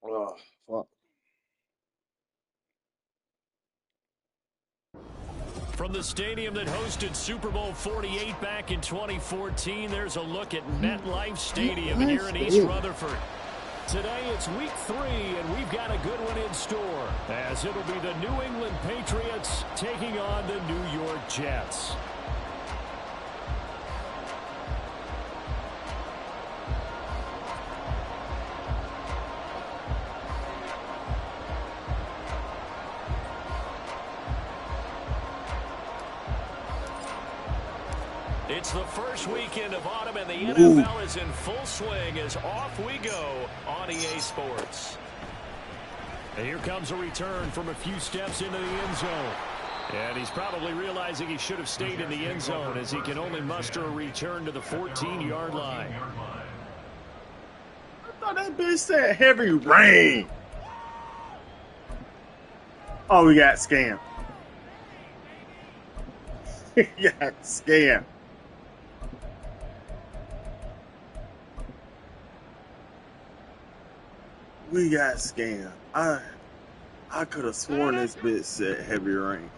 Oh, fuck. From the stadium that hosted Super Bowl 48 back in 2014, there's a look at MetLife Stadium here in East Rutherford. Today it's week 3, and we've got a good one in store, as it'll be the New England Patriots taking on the New York Jets. It's the first weekend of autumn, and the NFL is in full swing as off we go on EA Sports. And here comes a return from a few steps into the end zone. And he's probably realizing he should have stayed in the end zone, as he can only muster a return to the 14-yard line. I thought that bitch said heavy rain. Oh, we got scammed. We got scammed. We got scammed. I could have sworn this bitch said heavy rain.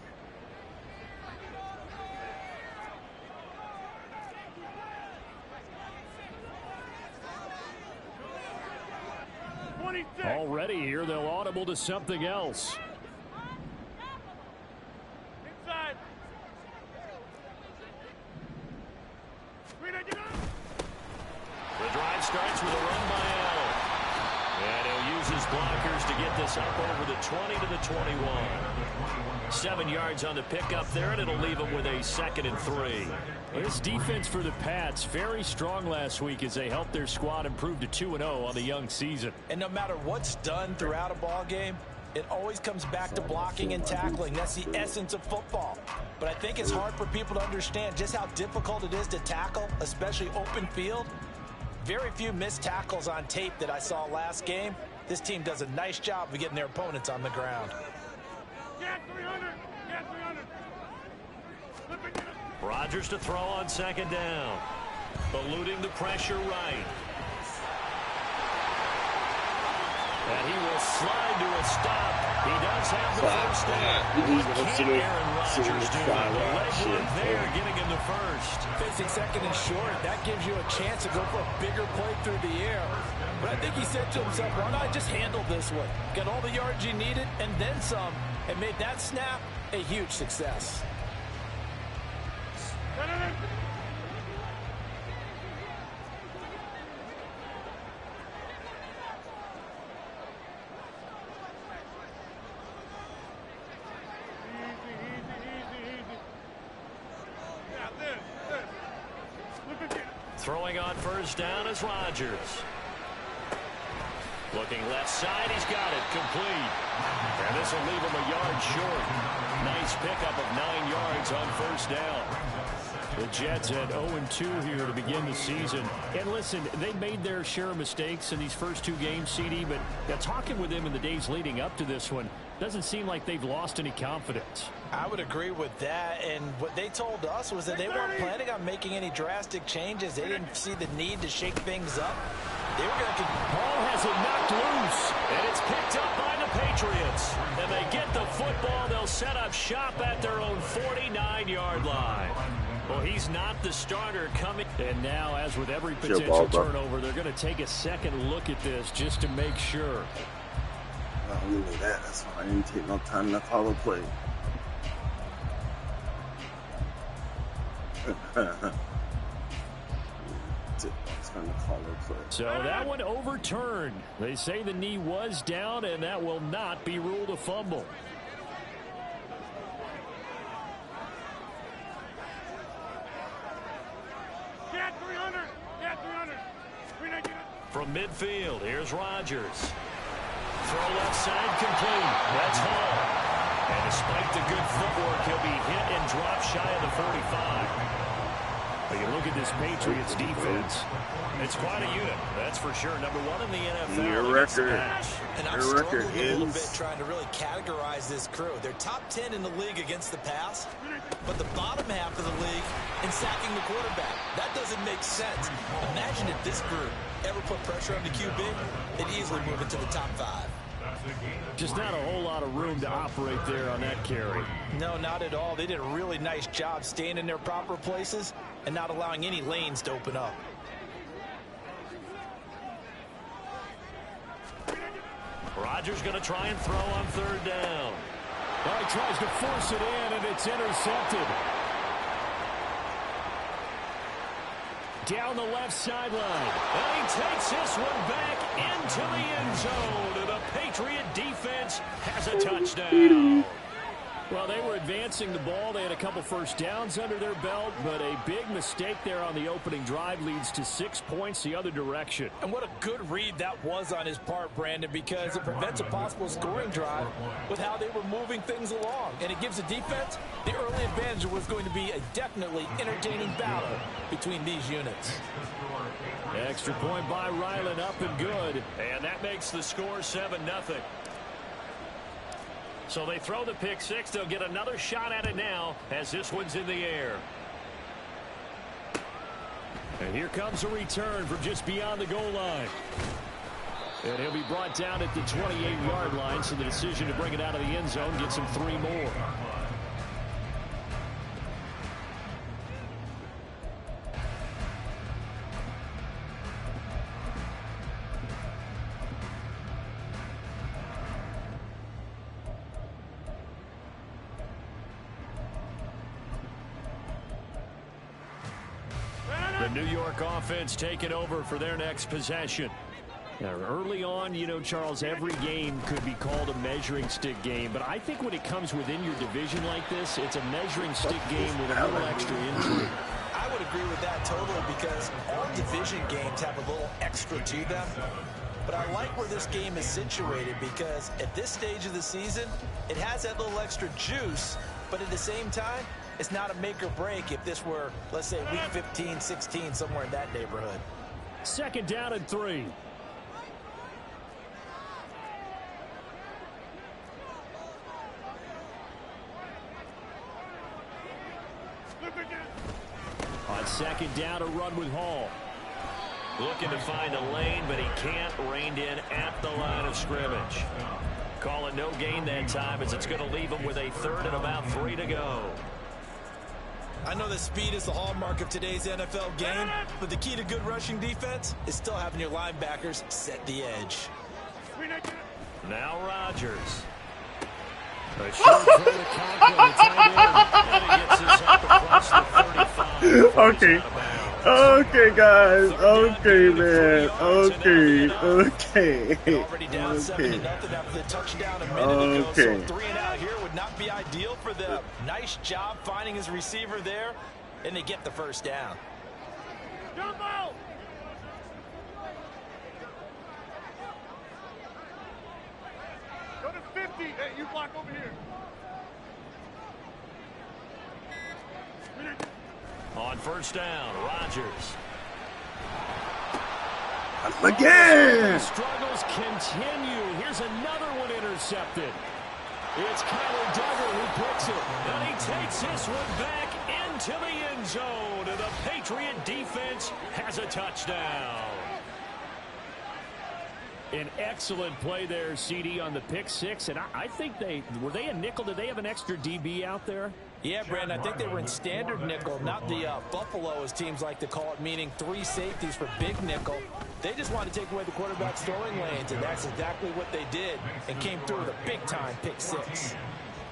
Already here, they'll audible to something else. Inside. The drive starts with a run by Allen. And he'll use his blockers to get this up over the 20 to the 21. 7 yards on the pickup there, and it'll leave him with a 2nd and 3. This defense for the Pats, very strong last week as they helped their squad improve to 2-0 on the young season. And no matter what's done throughout a ball game, it always comes back to blocking and tackling. That's the essence of football. But I think it's hard for people to understand just how difficult it is to tackle, especially open field. Very few missed tackles on tape that I saw last game. This team does a nice job of getting their opponents on the ground. Get 300. Get 300. Rodgers to throw on 2nd down. Eluding the pressure right. And he will slide to a stop. He does have the first down. What can Aaron Rodgers do? The leg work there, getting him the first. Facing 2nd and short, that gives you a chance to go for a bigger play through the air. But I think he said to himself, why not just handle this one? Got all the yards you needed and then some, and made that snap a huge success. Throwing on 1st down is Rodgers. Looking left side, he's got it, complete. And this will leave him a yard short. Nice pickup of 9 yards on 1st down. The Jets at 0-2 here to begin the season. And listen, they made their share of mistakes in these first 2 games, CD, but talking with them in the days leading up to this one, doesn't seem like they've lost any confidence. I would agree with that, and what they told us was that they weren't planning on making any drastic changes. They didn't see the need to shake things up. They were going to... Ball has it knocked loose, and it's picked up by the Patriots. And they get the football. They'll set up shop at their own 49-yard line. Well, he's not the starter coming. And now, as with every potential turnover, they're going to take a second look at this just to make sure. Oh, we knew that. That's why I didn't take no time to call a play. So that one overturned. They say the knee was down, and that will not be ruled a fumble. Get 300. Get 300. From midfield, here's Rodgers. Throw left side complete. That's Hall. And despite the good footwork, he'll be hit and dropped shy of the 45. Well, you look at this Patriots defense, it's quite a unit, that's for sure. Number one in the NFL. Your record. And I'm struggling a little bit trying to really categorize this crew. They're top 10 in the league against the pass, but the bottom half of the league in sacking the quarterback. That doesn't make sense. Imagine if this group ever put pressure on the QB, they'd easily move into the top 5. Just not a whole lot of room to operate there on that carry. No, not at all. They did a really nice job staying in their proper places and not allowing any lanes to open up. Rodgers going to try and throw on third down. Well, he tries to force it in, and it's intercepted. Down the left sideline. And he takes this one back into the end zone. And the Patriot defense has a touchdown. Well, they were advancing the ball. They had a couple first downs under their belt, but a big mistake there on the opening drive leads to 6 points the other direction. And what a good read that was on his part, Brandon, because it prevents a possible scoring drive with how they were moving things along. And it gives the defense the early advantage. Was going to be a definitely entertaining battle between these units. Extra point by Ryland, up and good. And that makes the score 7-0. So they throw the pick six. They'll get another shot at it now as this one's in the air. And here comes a return from just beyond the goal line. And he'll be brought down at the 28-yard line, so the decision to bring it out of the end zone gets him 3 more. The New York offense taking over for their next possession. Now, early on, you know, Charles, every game could be called a measuring stick game, but I think when it comes within your division like this, it's a measuring stick game with a little extra intrigue. I would agree with that totally, because all division games have a little extra to them. But I like where this game is situated, because at this stage of the season, it has that little extra juice, but at the same time, it's not a make or break if this were, let's say, week 15, 16, somewhere in that neighborhood. Second down and 3. On second down, a run with Hall. Looking to find a lane, but he can't. Reined in at the line of scrimmage. Call it no gain that time, as it's going to leave him with a third and about 3 to go. I know that speed is the hallmark of today's NFL game, but the key to good rushing defense is still having your linebackers set the edge. Now Rodgers. A short throw to Conklin, the tight end, and he gets this up across the 35. Okay. Okay, guys. Okay, man. Okay. Already down 7-0 after the touchdown a minute ago, so 3 and out here would not be ideal for them. Nice job finding his receiver there, and they get the first down. Jump out! Go to 50. Hey, you block over here. On first down, Rodgers. Again! Struggles continue. Here's another one intercepted. It's Kyler Duggar who picks it. And he takes this one back into the end zone. And the Patriot defense has a touchdown. An excellent play there, CD, on the pick six. And I think were they a nickel? Did they have an extra DB out there? Yeah, Brandon, I think they were in standard nickel, not the Buffalo, as teams like to call it, meaning 3 safeties for big nickel. They just wanted to take away the quarterback's throwing lanes, and that's exactly what they did, and came through with a big-time pick six.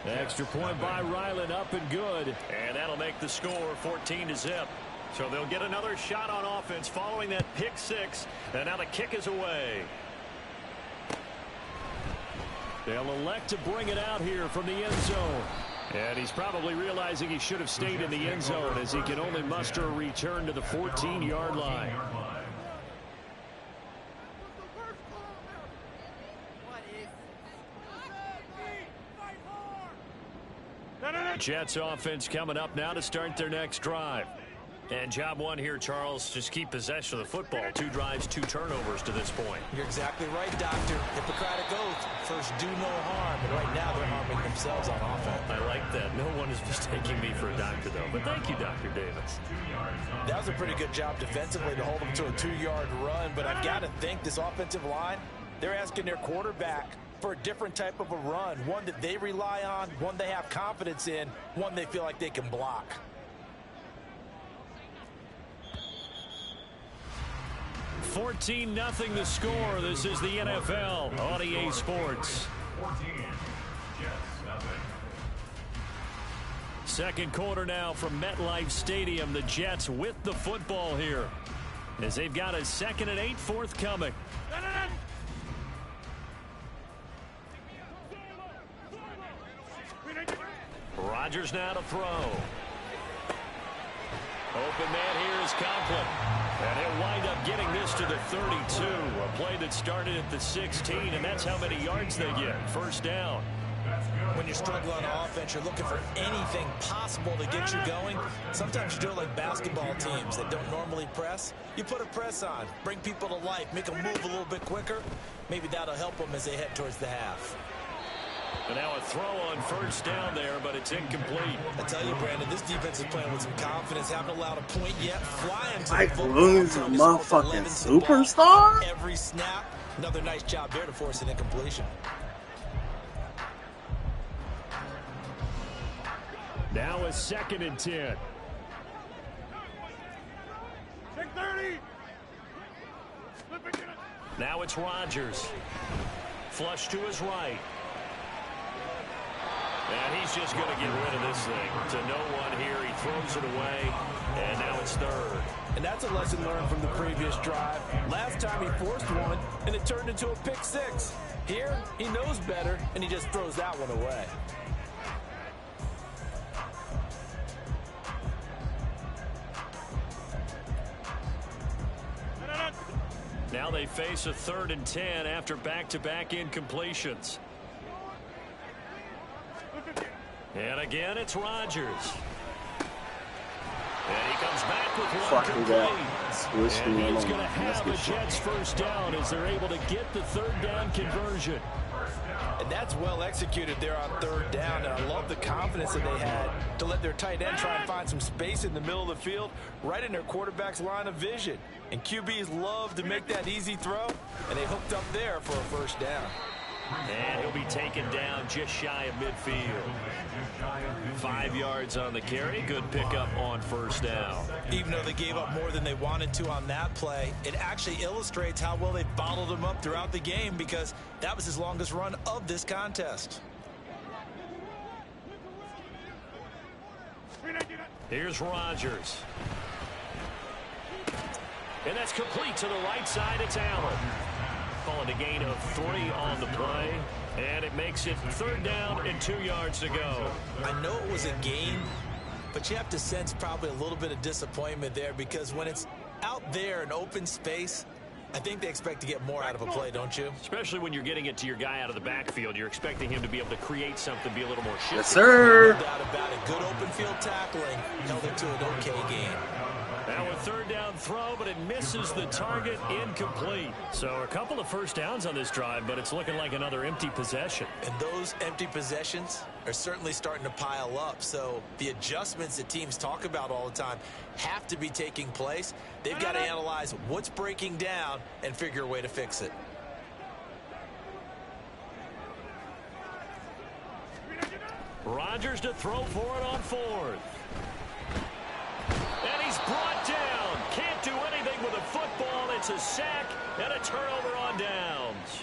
Extra point by Ryland, up and good. And that'll make the score 14-0. So they'll get another shot on offense following that pick six, and now the kick is away. They'll elect to bring it out here from the end zone. And he's probably realizing he should have stayed in the end zone, as he can only muster a return to the 14-yard line. Jets offense coming up now to start their next drive. And job one here, Charles, just keep possession of the football. 2 drives, 2 turnovers to this point. You're exactly right, Doctor. Hippocratic oath. First, do no harm. And right now, they're harming themselves on offense. I like that. No one is mistaking me for a doctor, though. But thank you, Dr. Davis. That was a pretty good job defensively to hold them to a 2-yard run. But I've got to think this offensive line, they're asking their quarterback for a different type of a run. One that they rely on, one they have confidence in, one they feel like they can block. 14-0 the score. This is the NFL on EA Sports. Second quarter now from MetLife Stadium. The Jets with the football here as they've got a 2nd and 8 forthcoming. Rodgers now to throw. Open man here is Conklin. And he'll wind up getting this to the 32. A play that started at the 16, and that's how many yards they get. First down. When you're struggling on offense, you're looking for anything possible to get you going. Sometimes you do it like basketball teams that don't normally press. You put a press on, bring people to life, make them move a little bit quicker. Maybe that'll help them as they head towards the half. And now a throw on first down there, but it's incomplete. I tell you, Brandon, this defense is playing with some confidence. Haven't allowed a point yet. Flying to Mike the football. Williams, a motherfucking superstar? Every snap. Another nice job there to force an incompletion. Now a 2nd and 10. Take 30. Now it's Rodgers. Flush to his right. And he's just going to get rid of this thing. To no one here. He throws it away. And now it's 3rd. And that's a lesson learned from the previous drive. Last time he forced one, and it turned into a pick 6. Here, he knows better, and he just throws that one away. Now they face a 3rd and 10 after back-to-back incompletions. And again, it's Rodgers. And he comes back with one complete. And he's going to have a Jets first down as they're able to get the 3rd down conversion. And that's well executed there on 3rd down. And I love the confidence that they had to let their tight end try and find some space in the middle of the field, right in their quarterback's line of vision. And QBs love to make that easy throw, and they hooked up there for a first down. And he'll be taken down just shy of midfield. 5 yards on the carry. Good pickup on first down. Even though they gave up more than they wanted to on that play, it actually illustrates how well they bottled him up throughout the game, because that was his longest run of this contest. Here's Rodgers. And that's complete to the right side. It's Allen. Calling a gain of 3 on the play. And it makes it 3rd down and 2 yards to go. I know it was a gain, but you have to sense probably a little bit of disappointment there, because when it's out there in open space, I think they expect to get more out of a play, don't you? Especially when you're getting it to your guy out of the backfield. You're expecting him to be able to create something, be a little more shifty. Yes, sir. No doubt about it. Good open field tackling held it to an okay game. Now a 3rd down throw, but it misses the target, incomplete. So a couple of first downs on this drive, but it's looking like another empty possession. And those empty possessions are certainly starting to pile up. So the adjustments that teams talk about all the time have to be taking place. They've got to analyze what's breaking down and figure a way to fix it. Rodgers to throw for it on 4th. And he's brought down. Can't do anything with a football. It's a sack and a turnover on downs.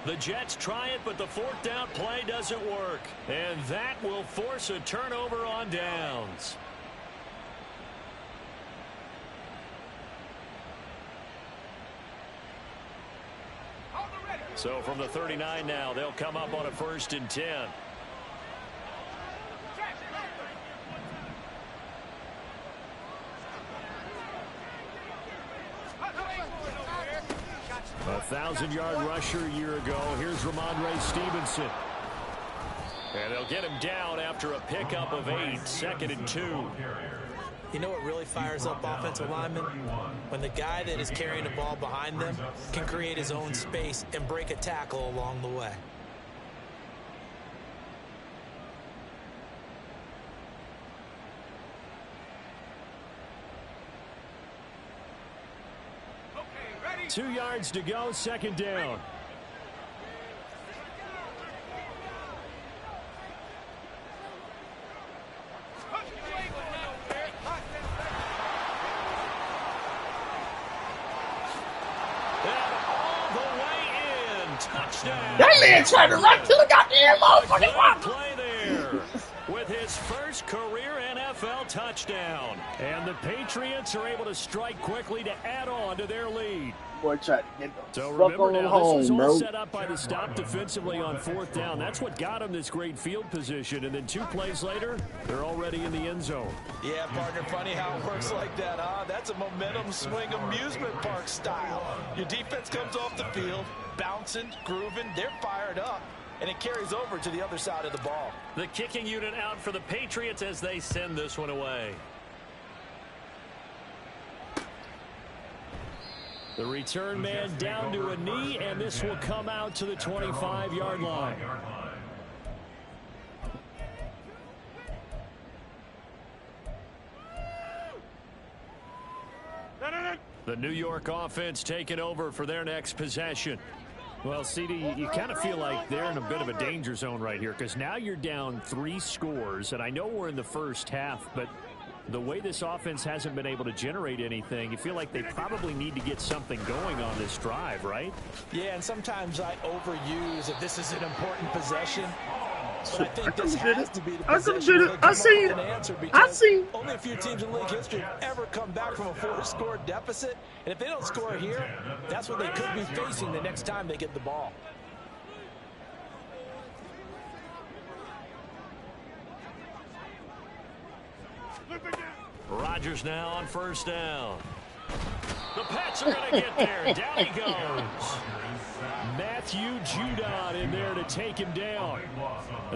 The Jets try it, but the 4th down play doesn't work. And that will force a turnover on downs. So from the 39 now, they'll come up on a 1st and 10. A 1,000-yard rusher a year ago. Here's Ramondre Stevenson. And they'll get him down after a pickup of 8. 2nd and 2. You know what really fires up offensive linemen? When the guy that is carrying the ball behind them can create his own space and break a tackle along the way. Okay, ready? 2 yards to go, second down. Touchdown. That man tried to run to the goddamn motherfucking play there with his first career NFL touchdown. And the Patriots are able to strike quickly to add on to their lead. Boy tried to get the So fuck remember on now, home, this was bro. all set up by the stop defensively on 4th down. That's what got him this great field position. And then 2 plays later, they're already in the end zone. Yeah, partner, funny how it works like that, huh? That's a momentum swing amusement park style. Your defense comes off the field, bouncing, grooving, they're fired up, and it carries over to the other side of the ball. The kicking unit out for the Patriots as they send this one away. The return man down to a knee, and this will come out to the 25-yard line. The New York offense taking over for their next possession. Well, CD, you kind of feel like they're in a bit of a danger zone right here because now you're down 3 scores, and I know we're in the first half, but the way this offense hasn't been able to generate anything, you feel like they probably need to get something going on this drive, right? Yeah, and sometimes I overuse if this is an important possession. But I think this has to be the possession where they come up with an answer because only a few teams in league history have ever come back from a 4-score deficit. And if they don't score here, that's what they could be facing the next time they get the ball. Rodgers now on 1st down. The Pats are going to get there. Down he goes. Matthew Judon in there to take him down.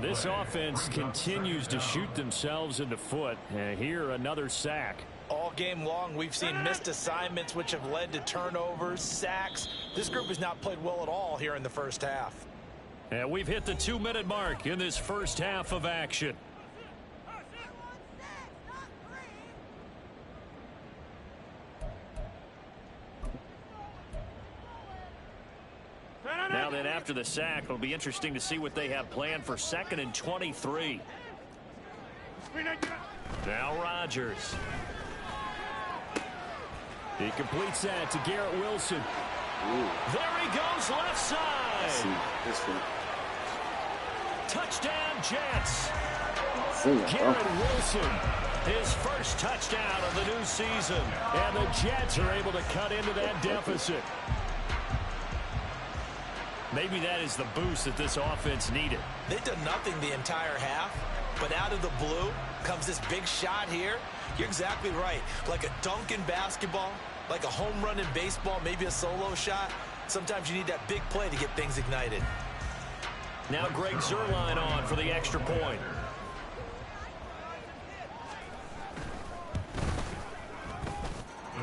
This offense continues to shoot themselves in the foot. And here another sack. All game long, we've seen missed assignments which have led to turnovers, sacks. This group has not played well at all here in the first half. And we've hit the 2-minute mark in this first half of action. Now then, after the sack, it'll be interesting to see what they have planned for 2nd and 23. Now Rodgers. He completes that to Garrett Wilson. Ooh. There he goes, left side. Touchdown, Jets. Garrett Wilson, his first touchdown of the new season. And the Jets are able to cut into that deficit. Maybe that is the boost that this offense needed. They've done nothing the entire half, but out of the blue comes this big shot here. You're exactly right. Like a dunk in basketball, like a home run in baseball, maybe a solo shot. Sometimes you need that big play to get things ignited. Now Greg Zuerlein on for the extra point.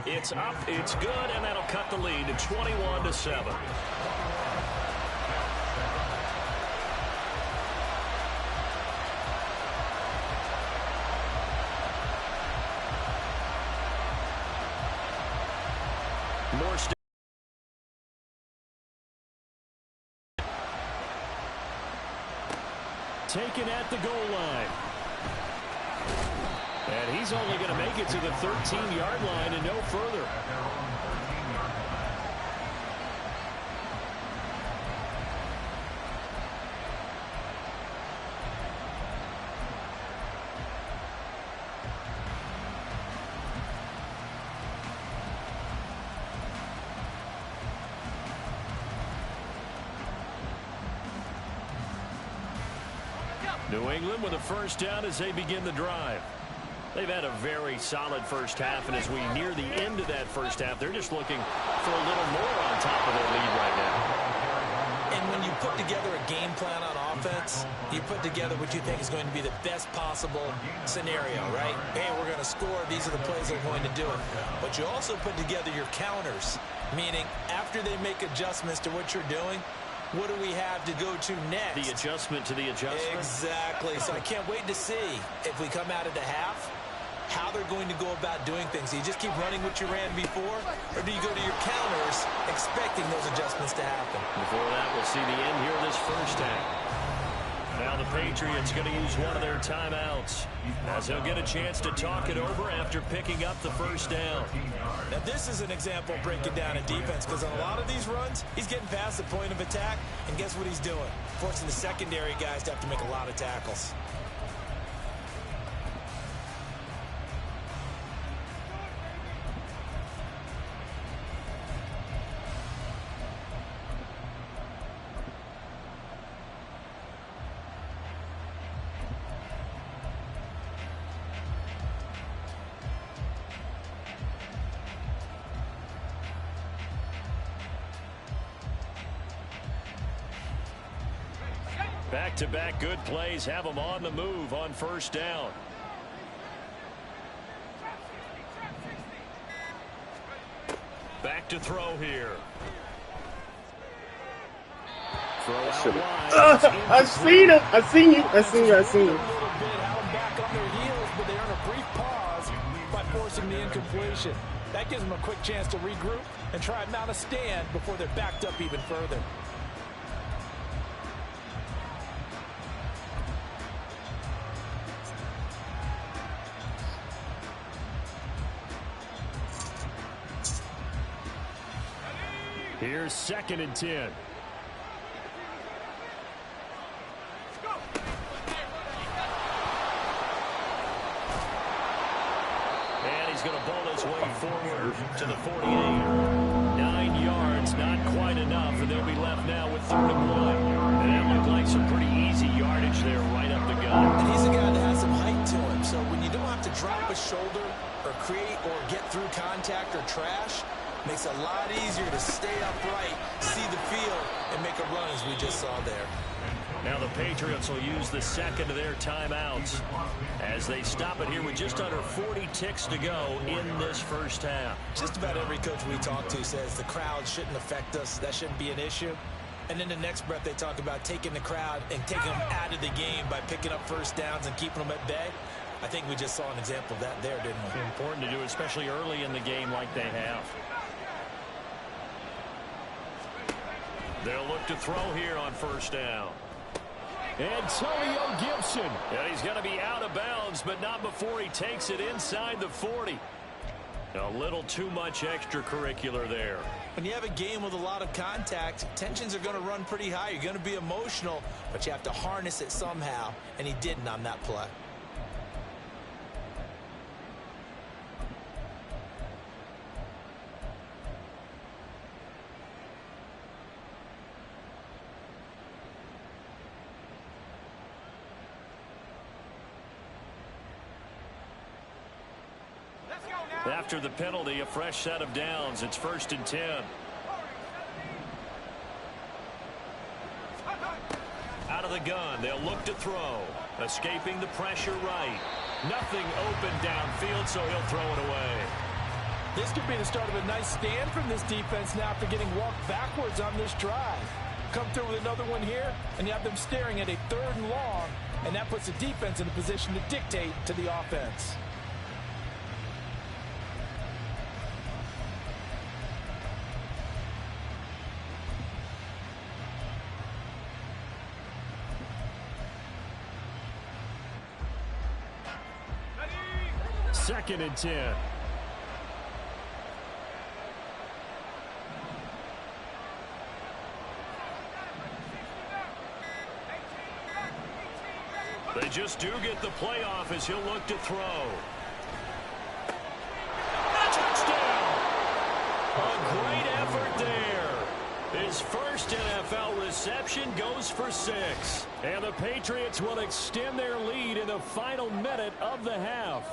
It's up, it's good, and that'll cut the lead to 21-7. Taken at the goal line. And he's only going to make it to the 13-yard line and no further. New England with a first down as they begin the drive. They've had a very solid first half, and as we near the end of that first half, they're just looking for a little more on top of their lead right now. And when you put together a game plan on offense, You put together what you think is going to be the best possible scenario, right? Hey, we're going to score. These are the plays that are going to do it. But you also put together your counters, meaning after they make adjustments to what you're doing, what do we have to go to next? The adjustment to the adjustment? Exactly. So I can't wait to see if we come out of the half, how they're going to go about doing things. Do you just keep running what you ran before, or do you go to your counters expecting those adjustments to happen? Before that, we'll see the end here of this first half. Now the Patriots going to use one of their timeouts as he'll get a chance to talk it over after picking up the first down. Now this is an example of breaking down a defense, because on a lot of these runs, he's getting past the point of attack, and guess what he's doing? Forcing the secondary guys to have to make a lot of tackles. Back-to-back good plays have them on the move on first down. Back to throw here. Throw out wide. I seen him. I seen you. I seen you. I seen you. Have them back on their heels, but they earn a brief pause by forcing the incompletion. That gives them a quick chance to regroup and try and mount a stand before they're backed up even further. Here's 2nd and 10. And he's going to bowl his way forward to the 48. 9 yards, not quite enough, and they'll be left now with 3rd and 1. And that looked like some pretty easy yardage there right up the gut. And he's a guy that has some height to him, so when you don't have to drop a shoulder or create or get through contact or trash, makes it a lot easier to stay upright, see the field, and make a run as we just saw there. Now the Patriots will use the second of their timeouts as they stop it here with just under 40 ticks to go in this first half. Just about every coach we talk to says the crowd shouldn't affect us. That shouldn't be an issue. And in the next breath, they talk about taking the crowd and taking them out of the game by picking up first downs and keeping them at bay. I think we just saw an example of that there, didn't we? Important to do, especially early in the game like they have. They'll look to throw here on first down. Antonio Gibson. And he's going to be out of bounds, but not before he takes it inside the 40. A little too much extracurricular there. When you have a game with a lot of contact, tensions are going to run pretty high. You're going to be emotional, but you have to harness it somehow, and he didn't on that play. After the penalty, a fresh set of downs. It's 1st and 10. Out of the gun, they'll look to throw. Escaping the pressure right. Nothing open downfield, so he'll throw it away. This could be the start of a nice stand from this defense now after getting walked backwards on this drive. Come through with another one here, and you have them staring at a 3rd and long, and that puts the defense in a position to dictate to the offense. Second and 10. They just do get the playoff as he'll look to throw. Touchdown! A great effort there. His first NFL reception goes for 6. And the Patriots will extend their lead in the final minute of the half.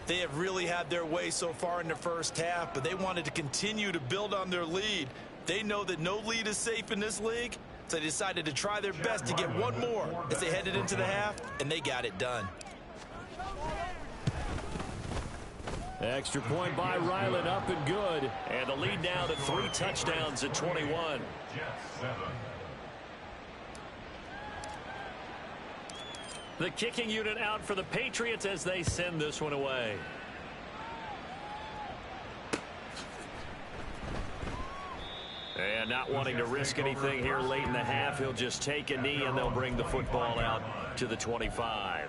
They have really had their way so far in the first half, but they wanted to continue to build on their lead. They know that no lead is safe in this league. So they decided to try their best to get one more as they headed into the half, and they got it done. Extra point by Ryland, up and good. And the lead now to 3 touchdowns at 21. The kicking unit out for the Patriots as they send this one away. And not wanting to risk anything here late in the half, he'll just take a knee and they'll bring the football out to the 25.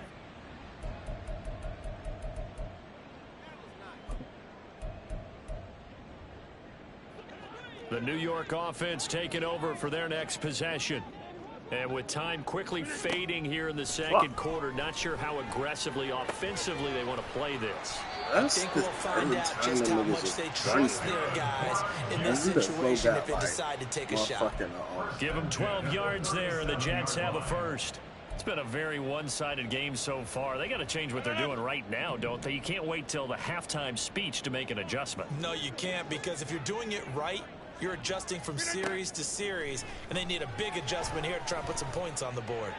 The New York offense taking over for their next possession. And with time quickly fading here in the second quarter, not sure how aggressively, offensively they want to play this. I think we'll find out just how much they trust their guys in this situation if they decide to take a shot. Give them 12 yards there, and the Jets have a first. It's been a very one-sided game so far. They got to change what they're doing right now, don't they? You can't wait till the halftime speech to make an adjustment. No, you can't, because if you're doing it right, you're adjusting from series to series, and they need a big adjustment here to try and put some points on the board.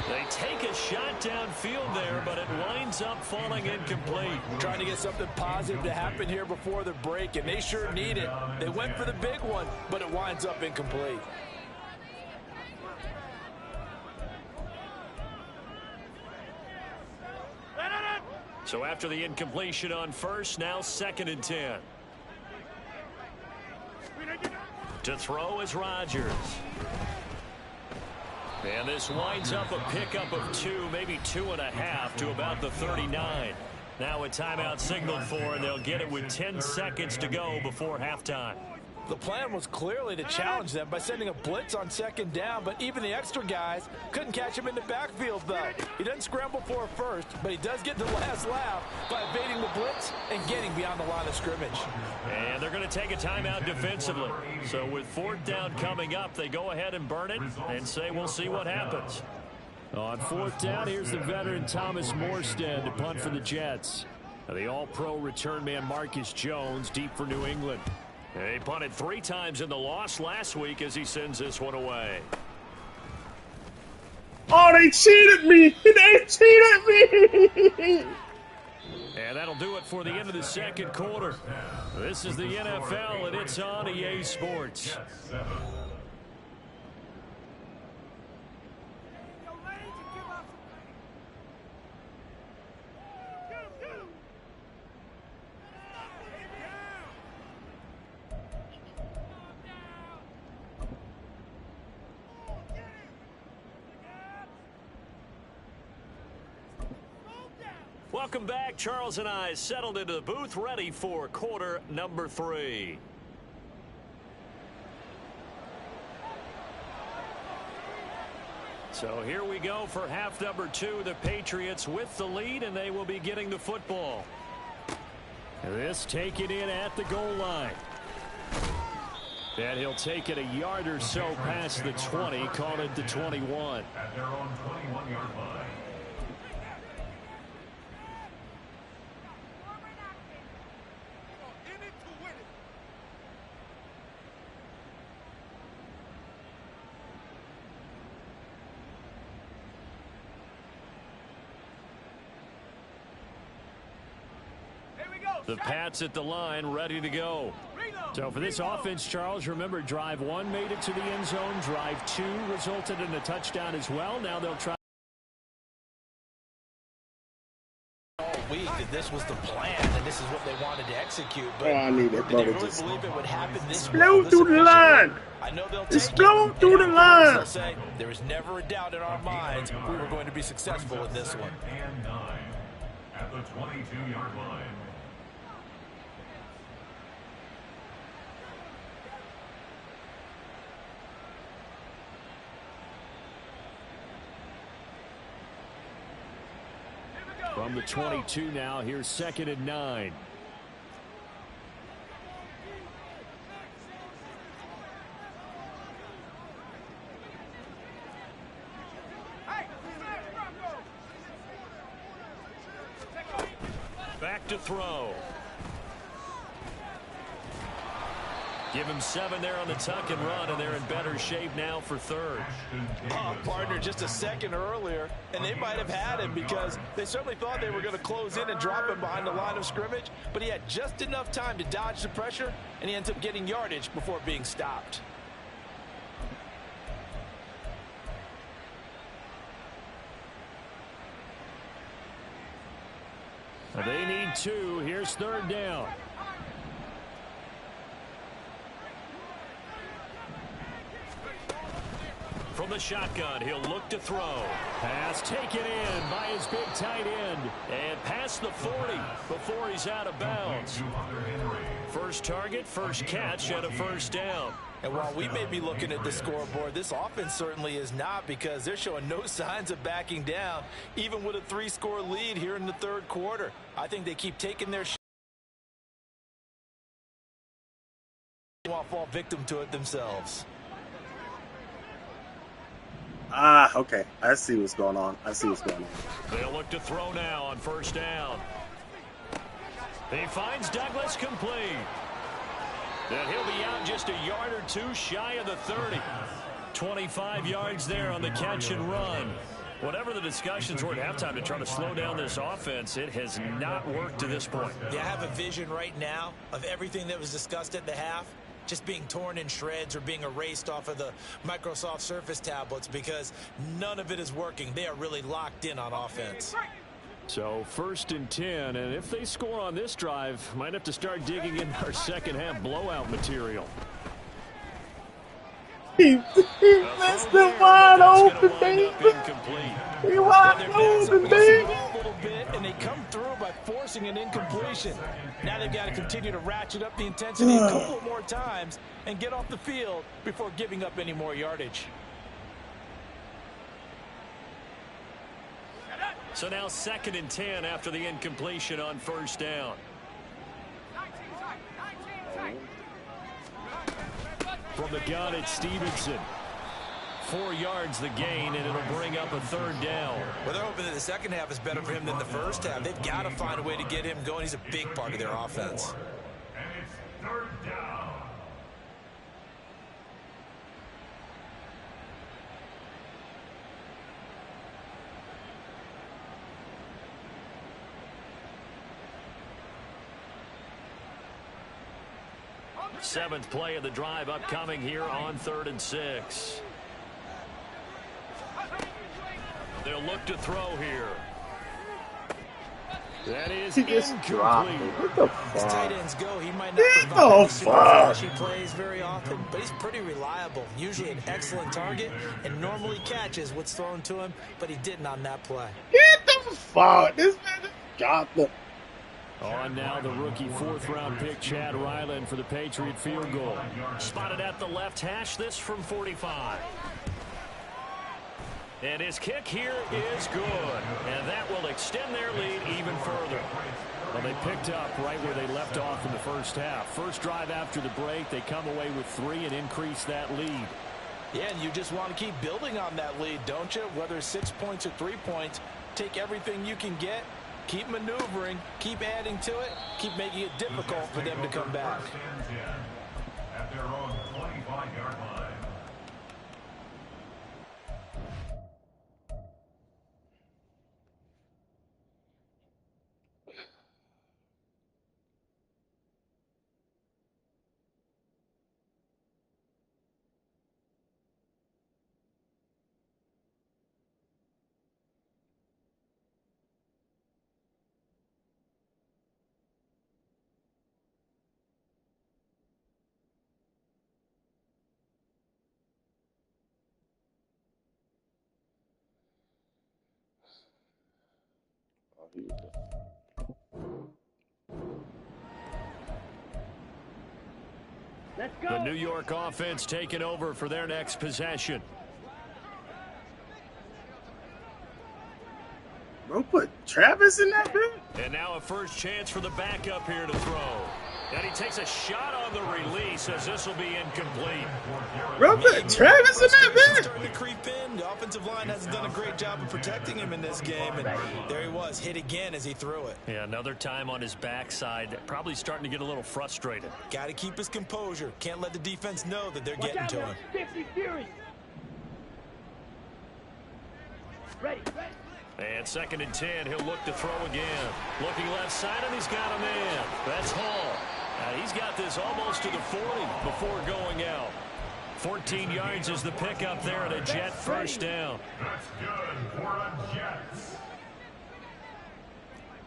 They take a shot downfield there, but it winds up falling incomplete. Trying to get something positive to happen here before the break, and they sure need it. They went for the big one, but it winds up incomplete. So after the incompletion on first, now 2nd and 10. To throw is Rodgers. And this winds up a pickup of 2, maybe 2.5 to about the 39. Now a timeout signaled for, and they'll get it with 10 seconds to go before halftime. The plan was clearly to challenge them by sending a blitz on 2nd down, but even the extra guys couldn't catch him in the backfield, though. He doesn't scramble for a first, but he does get the last laugh by evading the blitz and getting beyond the line of scrimmage. And they're going to take a timeout defensively. So with 4th down coming up, they go ahead and burn it and say we'll see what happens. On 4th down, here's the veteran Thomas Morstead to punt for the Jets. The all-pro return man Marcus Jones deep for New England. He punted 3 times in the loss last week as he sends this one away. Oh, they cheated me! They cheated me! And that'll do it for the end of the second quarter. This is the NFL, and it's on EA Sports. Welcome back. Charles and I settled into the booth, ready for quarter number 3. So here we go for half number 2. The Patriots with the lead, and they will be getting the football. This taken in at the goal line. And he'll take it a yard or so past the 20, call it the 21. At their own 21-yard line. The Pats at the line, ready to go. So for this offense, Charles, remember, drive 1 made it to the end zone. Drive 2 resulted in a touchdown as well. Now they'll try. All week that this was the plan and this is what they wanted to execute. But I need that brother really just believe it would happen this explode through the line. I know they'll Explode through the line. They'll say there was never a doubt in our minds we were going to be successful with this one. And 9 at the 22-yard line. From the 22 now, here's 2nd and 9. Back to throw. Give him 7 there on the tuck and run, and they're in better shape now for third. Oh, partner, just a second earlier, and they might have had him because they certainly thought they were going to close in and drop him behind the line of scrimmage, but he had just enough time to dodge the pressure, and he ends up getting yardage before being stopped. They need 2. Here's third down. From the shotgun, he'll look to throw. Pass taken in by his big tight end. And past the 40 before he's out of bounds. First target, first catch, and a first down. And while we may be looking at the scoreboard, this offense certainly is not, because they're showing no signs of backing down, even with a 3-score lead here in the third quarter. I think they keep taking their shot. They won't fall victim to it themselves. Okay. I see what's going on. They'll look to throw now on first down. He finds Douglas complete. And he'll be out just a yard or 2 shy of the 30. 25 yards there on the catch and run. Whatever the discussions were at halftime to try to slow down this offense, it has not worked to this point. Yeah, I have a vision right now of everything that was discussed at the half just being torn in shreds or being erased off of the Microsoft Surface tablets, because none of it is working. They are really locked in on offense. So 1st and 10, and if they score on this drive, might have to start digging in our second half blowout material. He missed it wide open, baby. He wide open, baby. And they come through by forcing an incompletion. Now they've got to continue to ratchet up the intensity a couple more times and get off the field before giving up any more yardage. So now 2nd and 10 after the incompletion on first down. From the gun, it's Stevenson. 4 yards the gain, and it'll bring up a third down. Well, they're hoping that the second half is better for him than the first half. They've got to find a way to get him going. He's a big part of their offense. And it's third down. Seventh play of the drive upcoming here on 3rd and 6. They'll look to throw here. That is incomplete. What the fuck? As tight ends go, he might not provide the super flashy plays very often, but he's pretty reliable. Usually an excellent target, and normally catches what's thrown to him, but he didn't on that play. Get the fuck. This man got the. On now the rookie 4th-round pick Chad Ryland for the Patriot field goal. Spotted at the left hash, this from 45. And his kick here is good. And that will extend their lead even further. Well, they picked up right where they left off in the first half. First drive after the break, they come away with 3 and increase that lead. Yeah, and you just want to keep building on that lead, don't you? Whether it's 6 points or 3 points, take everything you can get. Keep maneuvering, keep adding to it, keep making it difficult for them to come back. At their own 25-yard line. The New York offense taking over for their next possession. Bro, put Travis in that bit? And now a first chance for the backup here to throw. And he takes a shot on the release as this will be incomplete. Bro, put Travis in that, man. Starting to creep in. The offensive line hasn't done a great job of protecting him in this game. And there he was, hit again as he threw it. Yeah, another time on his backside. Probably starting to get a little frustrated. Got to keep his composure. Can't let the defense know that they're getting to him. 50 Fury. Ready. And 2nd and 10, he'll look to throw again. Looking left side, and he's got a man. That's Hall. He's got this almost to the 40 before going out. 14 yards is the pickup there, and a Jet first down. That's good for a Jets.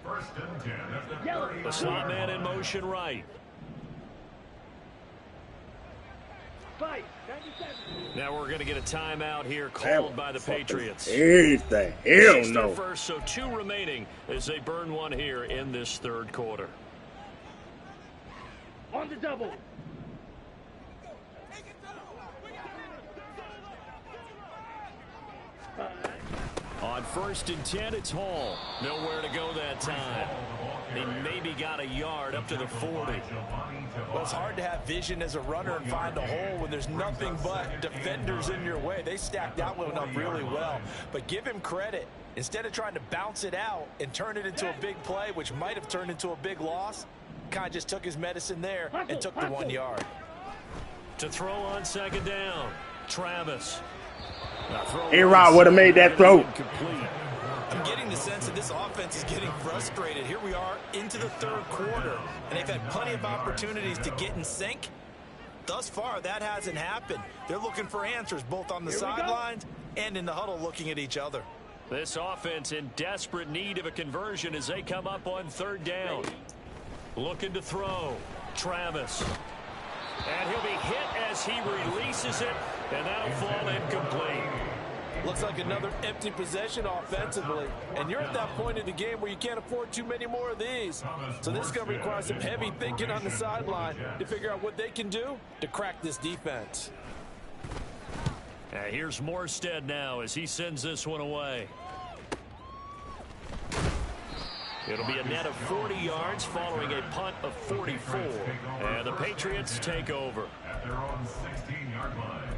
1st and 10 at the 30. The slot man in motion right. Now we're going to get a timeout here called by the Patriots. Anything. Hell Their no. first, so 2 remaining as they burn one here in this 3rd quarter. On the double. On 1st and 10, it's Hall. Nowhere to go that time. He maybe got a yard up to the 40. Well, it's hard to have vision as a runner and find a hole when there's nothing but defenders in your way. They stacked that one up really well. But give him credit. Instead of trying to bounce it out and turn it into a big play, which might have turned into a big loss, kind of just took his medicine there and took the 1 yard. To throw on 2nd down, Travis. A-Rod would have made that throw. I'm getting the sense that this offense is getting frustrated. Here we are into the 3rd quarter, and they've had plenty of opportunities to get in sync. Thus far, that hasn't happened. They're looking for answers both on the sidelines and in the huddle looking at each other. This offense in desperate need of a conversion as they come up on 3rd down. Looking to throw. Travis. And he'll be hit as he releases it, and that'll fall incomplete. Looks like another empty possession offensively, and you're at that point in the game where you can't afford too many more of these. So this is going to require some heavy thinking on the sideline to figure out what they can do to crack this defense. Here's Morstead now as he sends this one away. It'll be a net of 40 yards following a punt of 44. And the Patriots take over. At their own 16-yard line.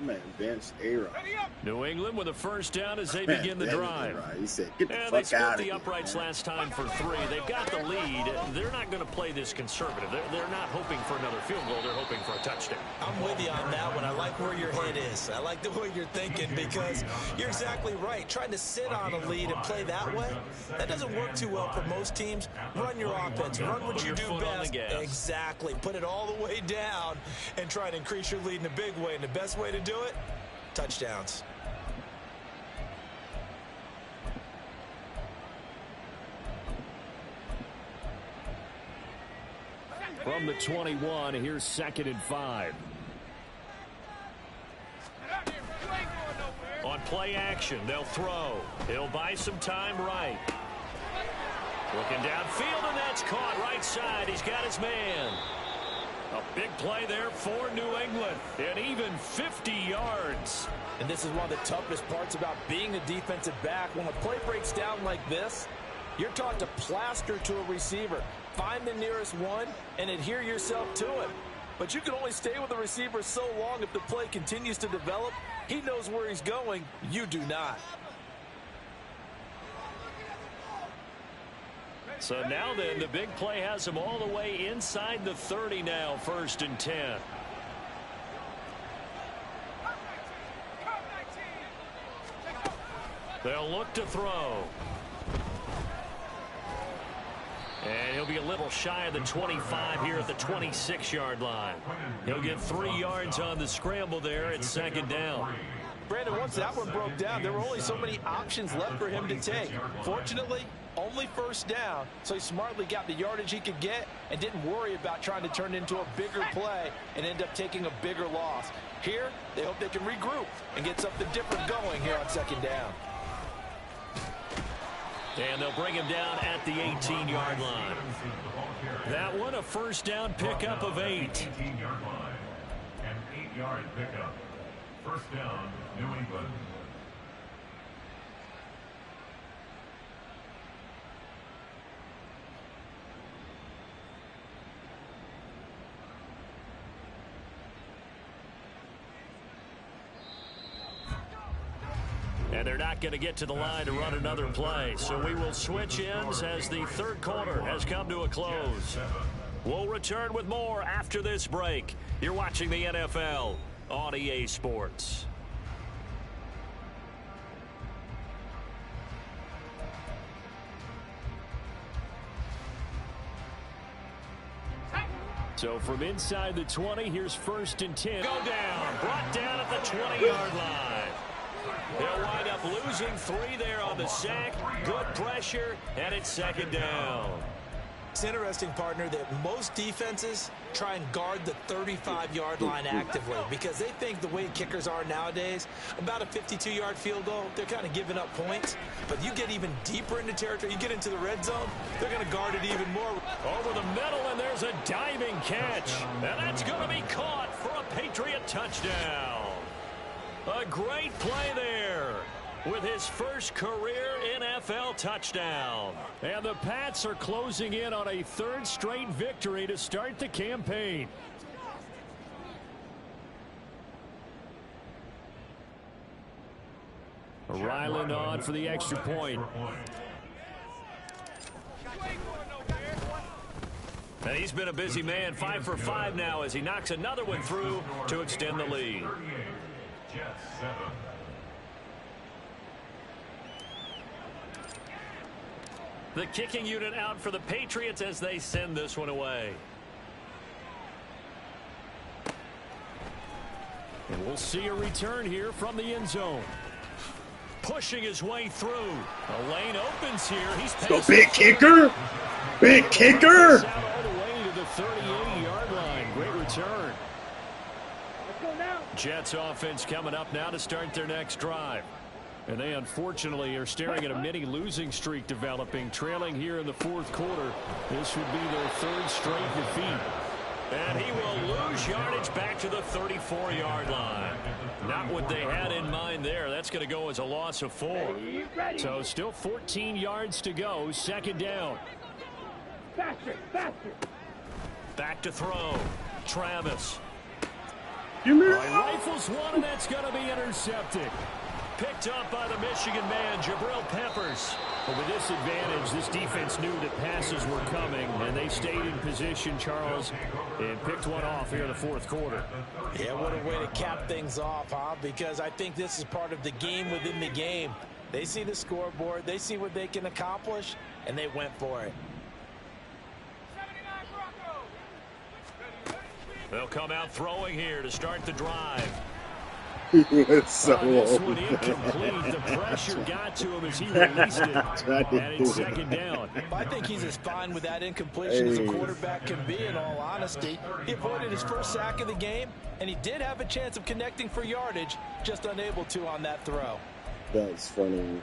My man Vince A-Rod. New England with a first down as they begin the drive. He said, get the They fuck split out of the here. uprights last time for 3. They've got the lead. They're not going to play this conservative. They're not hoping for another field goal. They're hoping for a touchdown. I'm with you on that one. I like where your head is. I like the way you're thinking because you're exactly right. Trying to sit on a lead and play that way, that doesn't work too well for most teams. Run your offense. Run what you do best. Exactly. Put it all the way down and try and increase your lead in a big way. And the best way to do it, touchdowns. From the 21, here's 2nd and 5. On play action, they'll throw. He'll buy some time right. Looking downfield, and that's caught right side. He's got his man. A big play there for New England. And even 50 yards. And this is one of the toughest parts about being a defensive back. When a play breaks down like this, you're taught to plaster to a receiver. Find the nearest one and adhere yourself to it. But you can only stay with the receiver so long if the play continues to develop. He knows where he's going. You do not. So now then, the big play has him all the way inside the 30 now, 1st and 10. They'll look to throw. And he'll be a little shy of the 25 here at the 26-yard line. He'll get 3 yards on the scramble there at 2nd down. Brandon, once that one broke down, there were only so many options left for him to take. Fortunately, only 1st down, so he smartly got the yardage he could get and didn't worry about trying to turn it into a bigger play and end up taking a bigger loss. Here, they hope they can regroup and get something different going here on 2nd down. And they'll bring him down at the 18-yard line. That one, a 1st down pickup of 8. 18-yard line. An 8-yard pickup. First down, New England. And they're not going to get to the line to run another play. So we will switch ends as the third quarter has come to a close. We'll return with more after this break. You're watching the NFL on EA Sports. So from inside the 20, here's 1st and 10. Go down, brought down at the 20-yard line. They'll wind up losing 3 there on the sack. Good pressure, and it's 2nd down. It's interesting, partner, that most defenses try and guard the 35-yard line actively because they think the way kickers are nowadays, about a 52-yard field goal, they're kind of giving up points. But you get even deeper into territory, you get into the red zone, they're going to guard it even more. Over the middle, and there's a diving catch. And that's going to be caught for a Patriot touchdown. A great play there with his first career NFL touchdown. And the Pats are closing in on a 3rd straight victory to start the campaign. Ryland on for the extra point. And he's been a busy man, 5 for 5 now as he knocks another one through to extend the lead. Jets 7. The kicking unit out for the Patriots as they send this one away. And we'll see a return here from the end zone. Pushing his way through. The lane opens here. He's So big kicker. Big kicker. All the way to the 38-yard line. Great return. Let's go now. Jets offense coming up now to start their next drive. And they unfortunately are staring at a mini losing streak developing, trailing here in the 4th quarter. This would be their 3rd straight defeat. And he will lose yardage back to the 34-yard line. Not what they had in mind there. That's going to go as a loss of 4. So still 14 yards to go. 2nd down. Faster, faster. Back to throw. Travis. Give me Rifles one, and that's going to be intercepted. Picked up by the Michigan man, Jabril Peppers. But with this advantage, this defense knew that passes were coming, and they stayed in position, Charles, and picked one off here in the 4th quarter. Yeah, what a way to cap things off, huh? Because I think this is part of the game within the game. They see the scoreboard, they see what they can accomplish, and they went for it. They'll come out throwing here to start the drive. It's so This one old. incomplete. The pressure got to him as he released it. And it's 2nd down. I think he's as fine with that incompletion as a quarterback can be, in all honesty. He avoided his first sack of the game, and he did have a chance of connecting for yardage, just unable to on that throw. That's funny.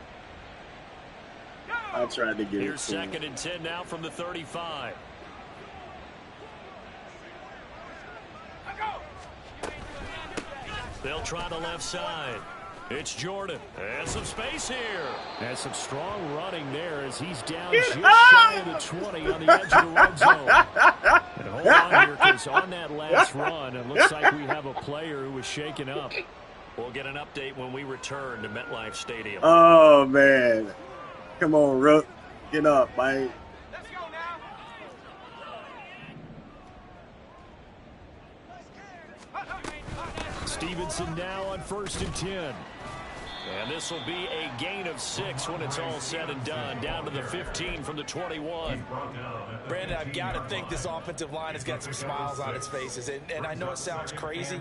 I tried to get Here's it. 2nd and 10 now from the 35. They'll try the left side. It's Jordan. And some space here. And some strong running there as he's down just shy of the 20 on the edge of the red zone. And hold on here because on that last run, it looks like we have a player who was shaken up. We'll get an update when we return to MetLife Stadium. Oh, man. Come on, Rook. Get up, man. Stevenson now on 1st and 10. And this will be a gain of 6 when it's all said and done. Down to the 15 from the 21. Brandon, I've got to think this offensive line has got some smiles on its faces. And I know it sounds crazy,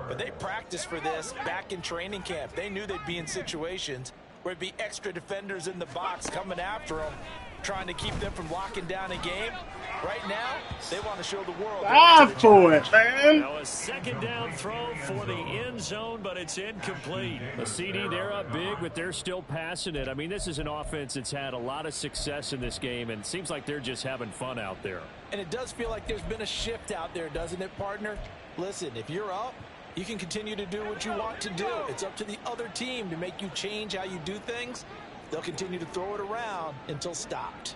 but they practiced for this back in training camp. They knew they'd be in situations where it'd be extra defenders in the box coming after them, trying to keep them from locking down a game. Right now, they want to show the world. For it, man. Now a 2nd down throw for the end zone, but it's incomplete. The CD, they're up big, but they're still passing it. I mean, this is an offense that's had a lot of success in this game, and it seems like they're just having fun out there. And it does feel like there's been a shift out there, doesn't it, partner? Listen, if you're up, You can continue to do what you want to do. It's up to the other team to make you change how you do things. They'll continue to throw it around until stopped.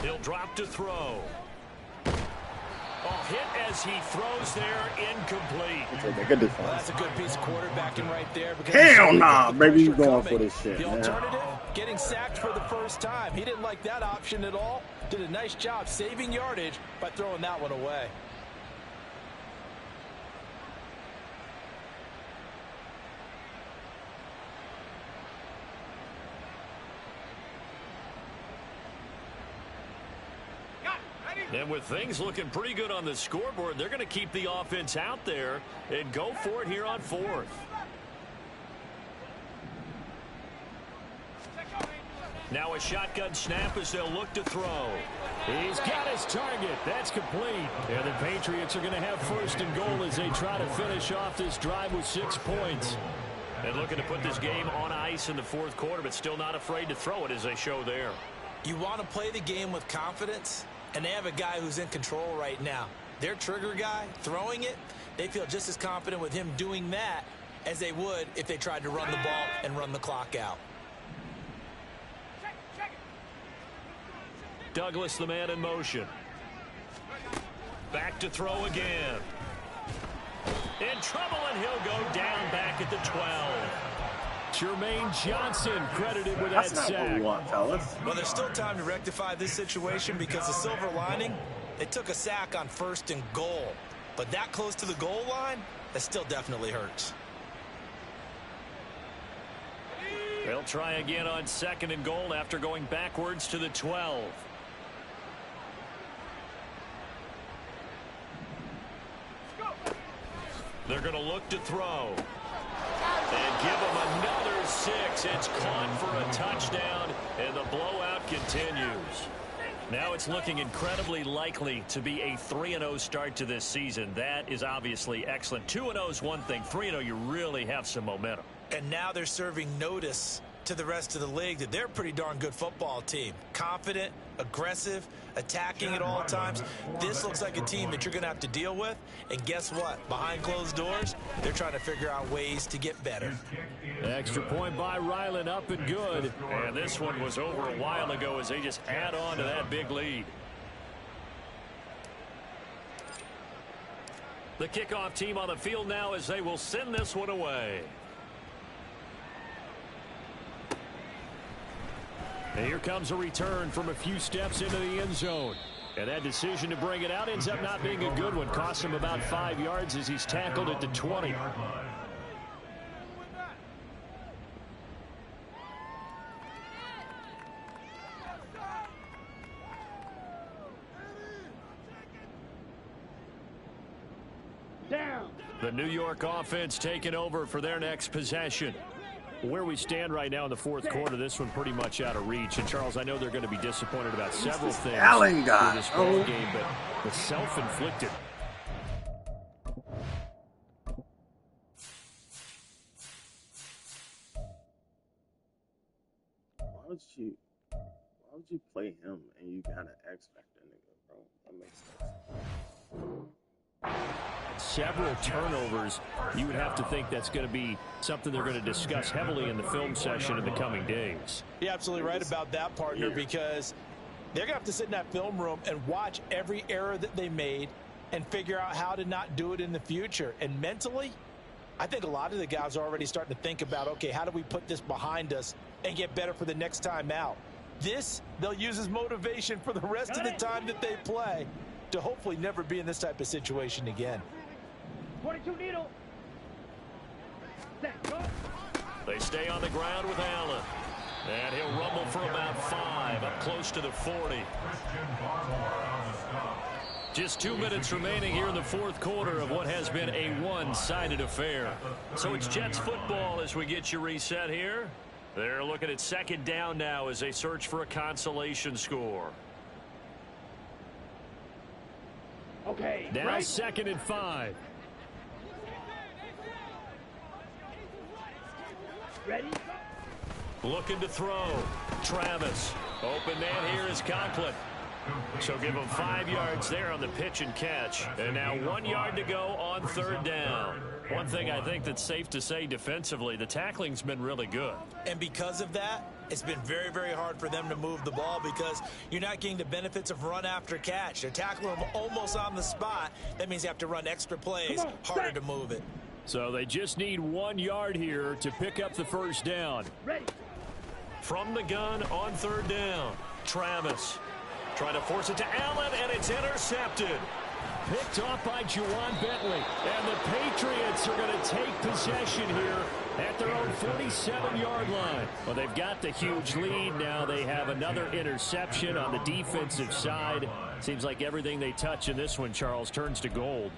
He'll drop to throw. Oh, hit as he throws there, incomplete. Well, that's a good piece of quarterbacking right there. Hell nah, baby, you going for this shit, The man. alternative, getting sacked for the first time. He didn't like that option at all. Did a nice job saving yardage by throwing that one away. And with things looking pretty good on the scoreboard, they're going to keep the offense out there and go for it here on fourth. Now a shotgun snap as they'll look to throw. He's got his target. That's complete. And the Patriots are going to have first and goal as they try to finish off this drive with 6 points. And looking to put this game on ice in the fourth quarter, but still not afraid to throw it as they show there. You want to play the game with confidence, and they have a guy who's in control right now. Their trigger guy throwing it, they feel just as confident with him doing that as they would if they tried to run the ball and run the clock out. Douglas, the man in motion. Back to throw again. In trouble, and he'll go down back at the 12. Jermaine Johnson credited with that That's not sack. what we want, fellas. Well, there's still time to rectify this situation because the silver lining, they took a sack on first and goal. But that close to the goal line, that still definitely hurts. They'll try again on second and goal after going backwards to the 12. They're going to look to throw. And give him another 6. It's caught for a touchdown, and the blowout continues. Now it's looking incredibly likely to be a 3-0 start to this season. That is obviously excellent. 2-0 is one thing. 3-0, you really have some momentum. And now they're serving notice to the rest of the league that they're a pretty darn good football team. Confident, aggressive, attacking at all times. This looks like a team that you're going to have to deal with. And guess what? Behind closed doors, they're trying to figure out ways to get better. Extra point by Ryland, up and good. And this one was over a while ago as they just add on to that big lead. The kickoff team on the field now as they will send this one away. And here comes a return from a few steps into the end zone. And that decision to bring it out ends up not being a good one. Costs him about 5 yards as he's tackled at the 20. Down. The New York offense taking over for their next possession. Where we stand right now in the fourth quarter, this one pretty much out of reach. And, Charles, I know they're going to be disappointed about several things Allen guy. in this ball game, but it's self-inflicted. Why would you play him and you got an X Factor nigga, bro? That makes sense. Several turnovers. You would have to think that's going to be something they're going to discuss heavily in the film session in the coming days. You're absolutely right about that, partner, because they're going to have to sit in that film room and watch every error that they made and figure out how to not do it in the future. And mentally, I think a lot of the guys are already starting to think about, okay, how do we put this behind us and get better for the next time out? This, they'll use as motivation for the rest of the time that they play to hopefully never be in this type of situation again. 22 needle. Set, go. They stay on the ground with Allen. And he'll rumble for about 5, up close to the 40. Just 2 minutes remaining here in the fourth quarter of what has been a one-sided affair. So it's Jets football as we get you reset here. They're looking at second down now as they search for a consolation score. Okay. Now right. 2nd and 5. Ready? Looking to throw. Travis. Open man here is Conklin. So give them 5 yards there on the pitch and catch. And now 1 yard to go on 3rd down. One thing I think that's safe to say defensively, the tackling's been really good. And because of that, it's been very, very hard for them to move the ball because you're not getting the benefits of run after catch. They're tackling them almost on the spot. That means you have to run extra plays, harder to move it. So they just need 1 yard here to pick up the 1st down. Ready. From the gun on 3rd down, Travis trying to force it to Allen, and it's intercepted. Picked off by Juwan Bentley. And the Patriots are going to take possession here at their own 47-yard line. Well, they've got the huge lead. Now they have another interception on the defensive side. Seems like everything they touch in this one, Charles, turns to gold.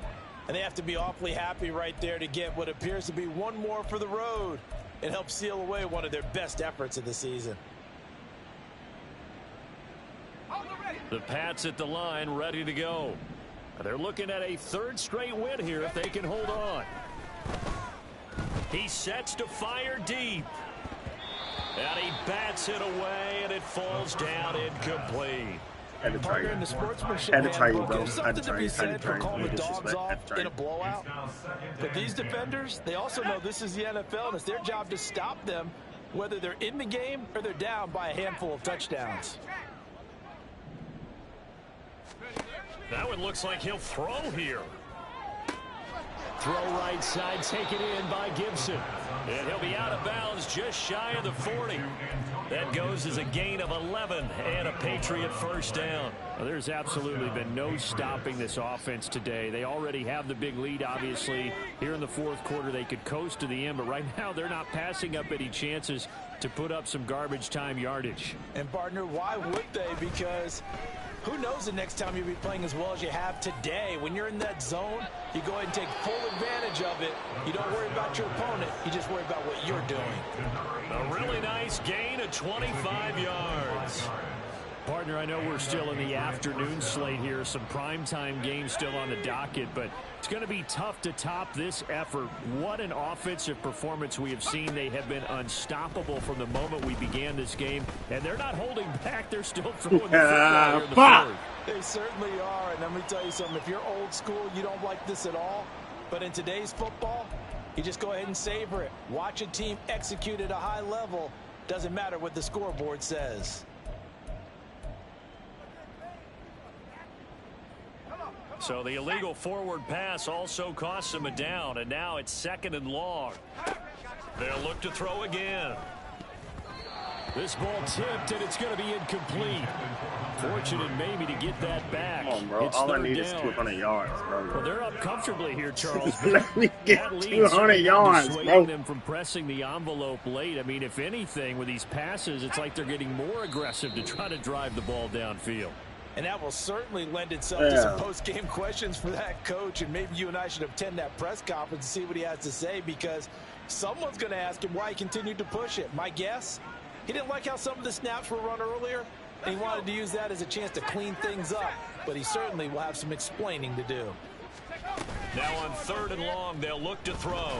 And they have to be awfully happy right there to get what appears to be one more for the road and help seal away one of their best efforts of the season. The Pats at the line, ready to go. They're looking at a 3rd straight win here if they can hold on. He sets to fire deep. And he bats it away, and it falls down incomplete. Had to tell you. In the sportsmanship, Had to tell you, bro. there's something to be said for calling the dogs Disrespect. off in a blowout. But these defenders, they also know this is the NFL, and it's their job to stop them, whether they're in the game or they're down by a handful of touchdowns. That one looks like he'll throw here. Throw right side, taken in by Gibson. And he'll be out of bounds just shy of the 40. That goes as a gain of 11 and a Patriot 1st down. Well, there's absolutely been no stopping this offense today. They already have the big lead, obviously. Here in the 4th quarter, they could coast to the end, but right now they're not passing up any chances to put up some garbage time yardage. And, partner, why would they? Because who knows the next time you'll be playing as well as you have today. When you're in that zone, you go ahead and take full advantage of it. You don't worry about your opponent. You just worry about what you're doing. A really nice gain of 25 yards. Partner, I know we're still in the afternoon slate here. Some primetime games still on the docket, but it's going to be tough to top this effort. What an offensive performance we have seen. They have been unstoppable from the moment we began this game, and they're not holding back. They're still throwing the football here in the 4th. They certainly are, and let me tell you something. If you're old school, you don't like this at all. But in today's football, you just go ahead and savor it. Watch a team execute at a high level. Doesn't matter what the scoreboard says. So the illegal forward pass also costs them a down, and now it's 2nd and long. They'll look to throw again. This ball tipped, and it's going to be incomplete. Fortunate maybe to get that back. Come on, bro. It's All I 3rd need is down. 200 yards, bro. Well, they're up comfortably here, Charles. Let me get That lead 200 certainly yards, dissuading bro. them from pressing the envelope late. I mean, if anything, with these passes, it's like they're getting more aggressive to try to drive the ball downfield. And that will certainly lend itself to some post-game questions for that coach. And maybe you and I should attend that press conference and see what he has to say, because someone's going to ask him why he continued to push it. My guess, he didn't like how some of the snaps were run earlier, and he wanted to use that as a chance to clean things up. But he certainly will have some explaining to do. Now on 3rd and long, they'll look to throw.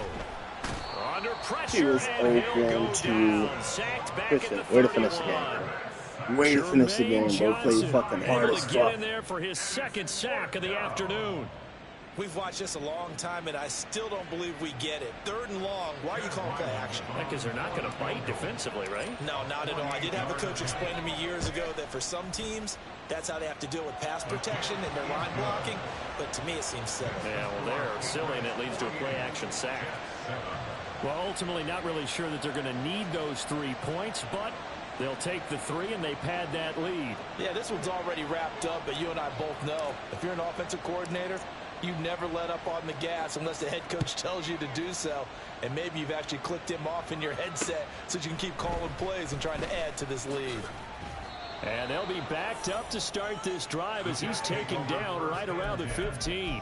Under pressure, He was and he'll go open to down. Sacked back at the way to finish the 31. game. Way to finish the game. Bro played fucking hard able as to get fuck. in there for his 2nd sack of the afternoon. We've watched this a long time, and I still don't believe we get it. 3rd and long. Why are you calling play action? Because they're not going to bite defensively, right? No, not at all. I did have a coach explain to me years ago that for some teams, that's how they have to deal with pass protection and their line blocking. But to me, it seems silly. Yeah, well, they're silly, and it leads to a play-action sack. Well, ultimately, not really sure that they're going to need those 3 points, but they'll take the 3, and they pad that lead. Yeah, this one's already wrapped up, but you and I both know if you're an offensive coordinator, you never let up on the gas unless the head coach tells you to do so. And maybe you've actually clicked him off in your headset so you can keep calling plays and trying to add to this lead. And they'll be backed up to start this drive as he's taken down right around the 15.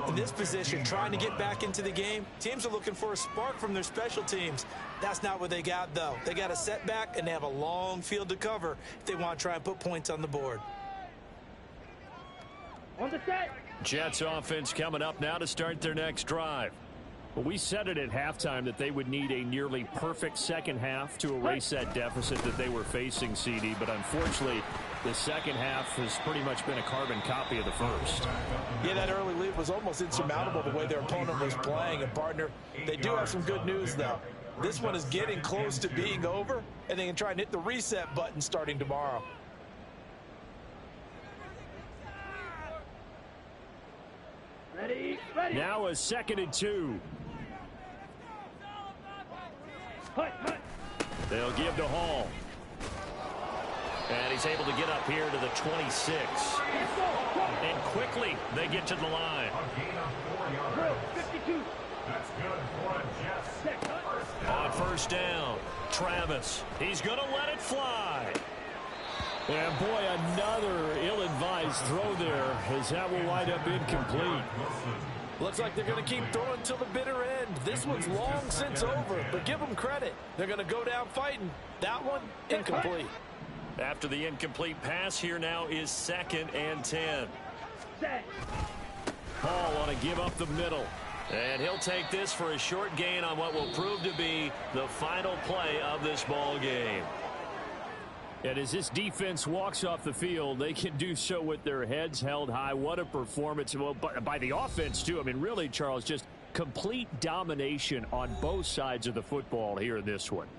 In this position, trying to get back into the game, teams are looking for a spark from their special teams. That's not what they got, though. They got a setback, and they have a long field to cover if they want to try and put points on the board. On the set. Jets offense coming up now to start their next drive. Well, we said it at halftime that they would need a nearly perfect second half to erase that deficit that they were facing, CD. But unfortunately, the second half has pretty much been a carbon copy of the first. Yeah, that early lead was almost insurmountable the way their opponent was playing. And, partner, they do have some good news, though. This one is getting close to being over, and they can try and hit the reset button starting tomorrow. Ready, ready. Now a 2nd and 2. Hut, hut. They'll give to Hall. And he's able to get up here to the 26. And quickly they get to the line. A gain of 4 yards. Drill, 52. That's good for a Jets. Six, hut. On first down, Travis. He's going to let it fly. And, boy, another ill-advised throw there as that will wind up incomplete. Looks like they're going to keep throwing till the bitter end. This one's long since over, but give them credit. They're going to go down fighting. That one, incomplete. After the incomplete pass, here now is 2nd and 10. Set. Hall on a give up the middle. And he'll take this for a short gain on what will prove to be the final play of this ball game. And as this defense walks off the field, they can do so with their heads held high. What a performance. Well, by the offense, too. I mean, really, Charles, just complete domination on both sides of the football here in this one.